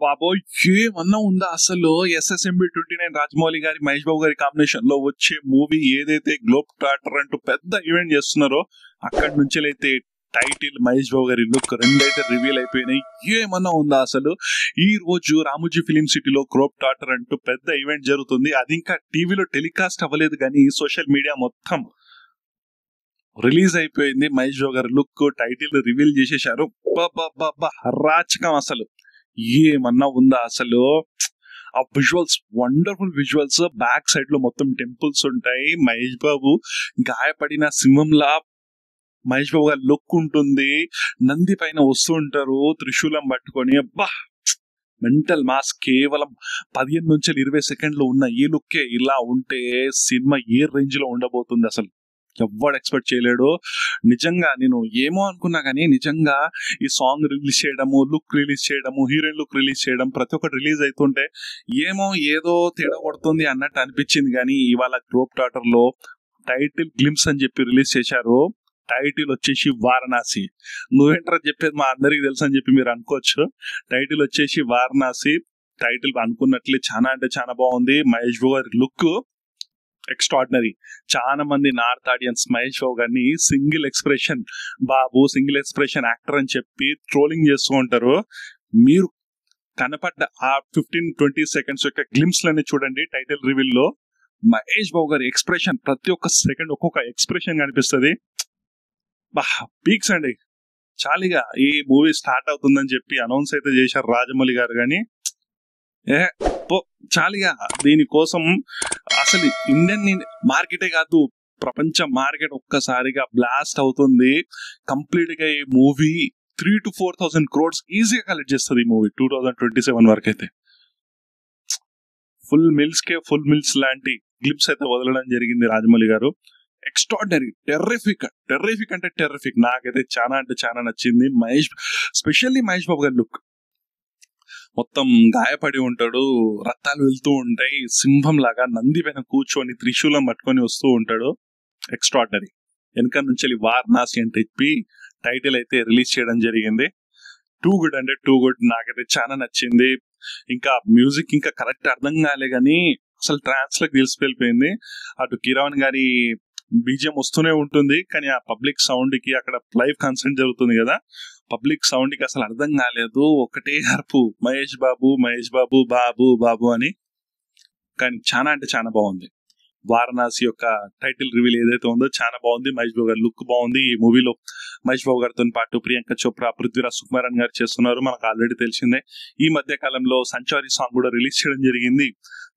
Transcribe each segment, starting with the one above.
బాబోయ్! ఏమన్నా ఉందా అసలు? ఎస్ఎస్ఎంబి 29 రాజమౌళి గారి, మహేష్ బాబు గారి కాంబినేషన్ లో వచ్చే మూవీ ఏదైతే గ్లోబ్ ట్రాటర్ అంటూ పెద్ద ఈవెంట్ చేస్తున్నారో అక్కడి నుంచెలైతే టైటిల్, మహేష్ బాబు గారి లుక్ రెండైతే రివీల్ అయిపోయినాయి. ఏమన్నా ఉందా అసలు? ఈ రోజు రామోజీ ఫిలిం సిటీలో గ్లోబ్ ట్రాటర్ అంటూ పెద్ద ఈవెంట్ జరుగుతుంది. అది ఇంకా టీవీలో టెలికాస్ట్ అవ్వలేదు కానీ సోషల్ మీడియా మొత్తం రిలీజ్ అయిపోయింది. మహేష్ బాబు గారి లుక్, టైటిల్ రివీల్ చేసేశారు. అరాచకం అసలు. ఏమన్నా ఉందా అసలు? ఆ visuals, wonderful visuals. Back side లో మొత్తం టెంపుల్స్ ఉంటాయి. మహేష్ బాబు గాయపడిన సింహంలా మహేష్ బాబు గారి లుక్ ఉంటుంది. నంది పైన వస్తూ ఉంటారు త్రిశూలం పట్టుకొని. అబ్బా, మెంటల్ మాస్. కేవలం 15 నుంచి 20 సెకండ్లు ఉన్న ఈ లుక్కే ఇలా ఉంటే సినిమా ఏ రేంజ్ లో ఉండబోతుంది అసలు ఎవ్వడు ఎక్స్పెక్ట్ చేయలేడు. నిజంగా నేను ఏమో అనుకున్నా కానీ నిజంగా ఈ సాంగ్ రిలీజ్ చేయడము, లుక్ రిలీజ్ చేయడము, హీరోయిన్ లుక్ రిలీజ్ చేయడం, ప్రతి ఒక్కటి రిలీజ్ అవుతుంటే ఏమో ఏదో తేడా కొడుతుంది అన్నట్టు అనిపించింది. కానీ ఇవాళ గ్లోబ్ ట్రాటర్ లో టైటిల్ గ్లిమ్స్ అని చెప్పి రిలీజ్ చేశారు. టైటిల్ వచ్చేసి వారణాసి. నువ్వేంటారని చెప్పేది మా అందరికి తెలుసు అని చెప్పి మీరు అనుకోవచ్చు. టైటిల్ వచ్చేసి వారణాసి. టైటిల్ అనుకున్నట్లే చాలా అంటే చాలా బాగుంది. మహేష్ బాబు గారి లుక్ ఎక్స్ట్రాడినరీ. చాలా మంది నార్త్ ఆడియన్స్ మహేష్ బాబు గారిని సింగిల్ ఎక్స్ప్రెషన్ యాక్టర్ అని చెప్పి ట్రోలింగ్ చేస్తూ ఉంటారు. మీరు కనపడ్డ ఆ 15-20 సెకండ్స్ యొక్క గ్లిమ్స్ లని చూడండి. టైటిల్ రివీల్ లో మహేష్ బాబు గారి ఎక్స్ప్రెషన్, ప్రతి ఒక్క సెకండ్ ఒక్కొక్క ఎక్స్ప్రెషన్ కనిపిస్తుంది. పీక్స్ అండి. చాలిగా ఈ మూవీ స్టార్ట్ అవుతుందని చెప్పి అనౌన్స్ అయితే చేశారు రాజమౌళి గారు. కానీ చాలిగా దీనికోసం అసలు ఇండియన్ మార్కెటే కాదు, ప్రపంచ మార్కెట్ ఒక్కసారిగా బ్లాస్ట్ అవుతుంది. కంప్లీట్ గా ఈ మూవీ 3,000 to 4,000 crores ఈజీగా కలెక్ట్ చేస్తుంది. ఈ మూవీ 2027 వరకు అయితే ఫుల్ మిల్స్ లాంటి గ్లిప్స్ అయితే వదలడం జరిగింది రాజమౌళి గారు. ఎక్స్ట్రాడినరీ, టెర్రిఫిక్ అంటే టెర్రిఫిక్. నాకైతే చాలా అంటే చాలా నచ్చింది. స్పెషల్లీ మహేష్ బాబు గారి లుక్. మొత్తం గాయపడి ఉంటాడు, రక్తాలు వెళ్తూ ఉంటాయి, సింహం లాగా నంది పైన కూర్చొని త్రిశూలం పట్టుకొని వస్తూ ఉంటాడు. ఎక్స్ట్రాడినరీ. వెనక నుంచి వారణాసి అని చెప్పి టైటిల్ అయితే రిలీజ్ చేయడం జరిగింది. టూ గుడ్ అంటే టూ గుడ్. నాకైతే చాలా నచ్చింది. ఇంకా మ్యూజిక్ ఇంకా కరెక్ట్ అర్థం కాలే కానీ అసలు ట్రాన్స్ లోకి తెలిసిపోయింది. అటు కిరణ్ గారి బీజిఎం వస్తూనే ఉంటుంది కానీ ఆ పబ్లిక్ సౌండ్ కి, అక్కడ లైవ్ కన్సర్ట్ జరుగుతుంది కదా, పబ్లిక్ సౌండ్ కి అసలు అర్థం కాలేదు. ఒకటే అరుపు, మహేష్ బాబు బాబు అని. కానీ చాలా అంటే చాలా బాగుంది. వారణాసి యొక్క టైటిల్ రివీల్ ఏదైతే ఉందో చాలా బాగుంది. మహేష్ బాబు గారి లుక్ బాగుంది. ఈ మూవీలో మహేష్ బాబు గారితో పాటు ప్రియాంక చోప్రా, పృథ్వీరాజ్ సుకుమారన్ గారు చేస్తున్నారు. మనకు ఆల్రెడీ తెలిసిందే. ఈ మధ్య కాలంలో సంచారి సాంగ్ కూడా రిలీజ్ చేయడం జరిగింది.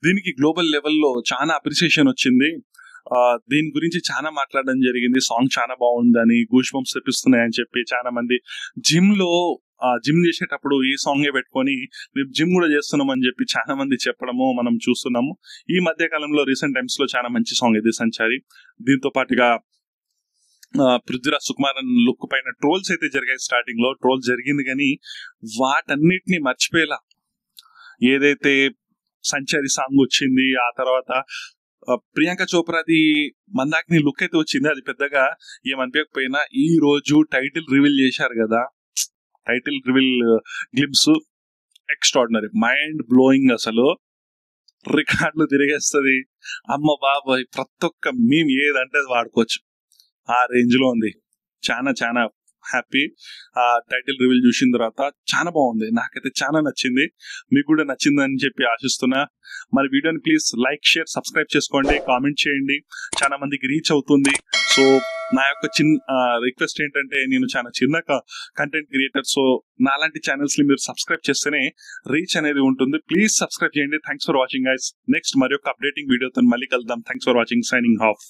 దీనికి గ్లోబల్ లెవెల్లో చాలా అప్రిసియేషన్ వచ్చింది. దీని గురించి చాలా మాట్లాడడం జరిగింది. సాంగ్ చాలా బాగుందని, గూస్ బంప్స్ తెప్పిస్తున్నాయని చెప్పి చాలా మంది జిమ్ చేసేటప్పుడు ఈ సాంగే పెట్టుకొని మేము జిమ్ కూడా చేస్తున్నామని చెప్పి చాలా మంది చెప్పడము మనం చూస్తున్నాము. ఈ మధ్య కాలంలో రీసెంట్ టైమ్స్ లో చాలా మంచి సాంగ్ ఇది సంచారి. దీంతో పాటుగా పృథ్వీరాజ్ సుకుమారన్ లుక్ పైన ట్రోల్స్ అయితే జరిగాయి. స్టార్టింగ్ లో ట్రోల్స్ జరిగింది కానీ వాటన్నిటిని మర్చిపోయేలా ఏదైతే సంచారి సాంగ్ వచ్చింది, ఆ తర్వాత ప్రియాంక చోప్రాది మందాకిని లుక్ అయితే వచ్చింది. అది పెద్దగా ఏమనిపించకపోయినా ఈ రోజు టైటిల్ రివీల్ చేశారు కదా, title reveal glimpse extraordinary, mind blowing. అసలు రికార్డులు తిరిగేస్తుంది. అమ్మ బాబాయ్, ప్రతి ఒక్క మీమ్ ఏదంటే అది వాడుకోవచ్చు. ఆ రేంజ్ లో ఉంది. చాలా హ్యాపీ. ఆ టైటిల్ రివీల్ చూసిన తర్వాత చాలా బాగుంది. నాకైతే చాలా నచ్చింది. మీకు కూడా నచ్చిందని చెప్పి ఆశిస్తున్నా. మరి వీడియోని ప్లీజ్ లైక్, షేర్, సబ్స్క్రైబ్ చేసుకోండి, కామెంట్ చేయండి. చాలా మందికి రీచ్ అవుతుంది. సో నా యొక్క రిక్వెస్ట్ ఏంటంటే, నేను చాలా చిన్న కంటెంట్ క్రియేటర్. సో నాలాంటి ఛానల్స్ ని మీరు సబ్స్క్రైబ్ చేస్తేనే రీచ్ అనేది ఉంటుంది. ప్లీజ్ సబ్స్క్రైబ్ చేయండి. Thanks for watching guys. Next మరి ఒక అప్డేటింగ్ వీడియోతో మళ్ళీ కలుద్దాం. Thanks for watching. Signing off.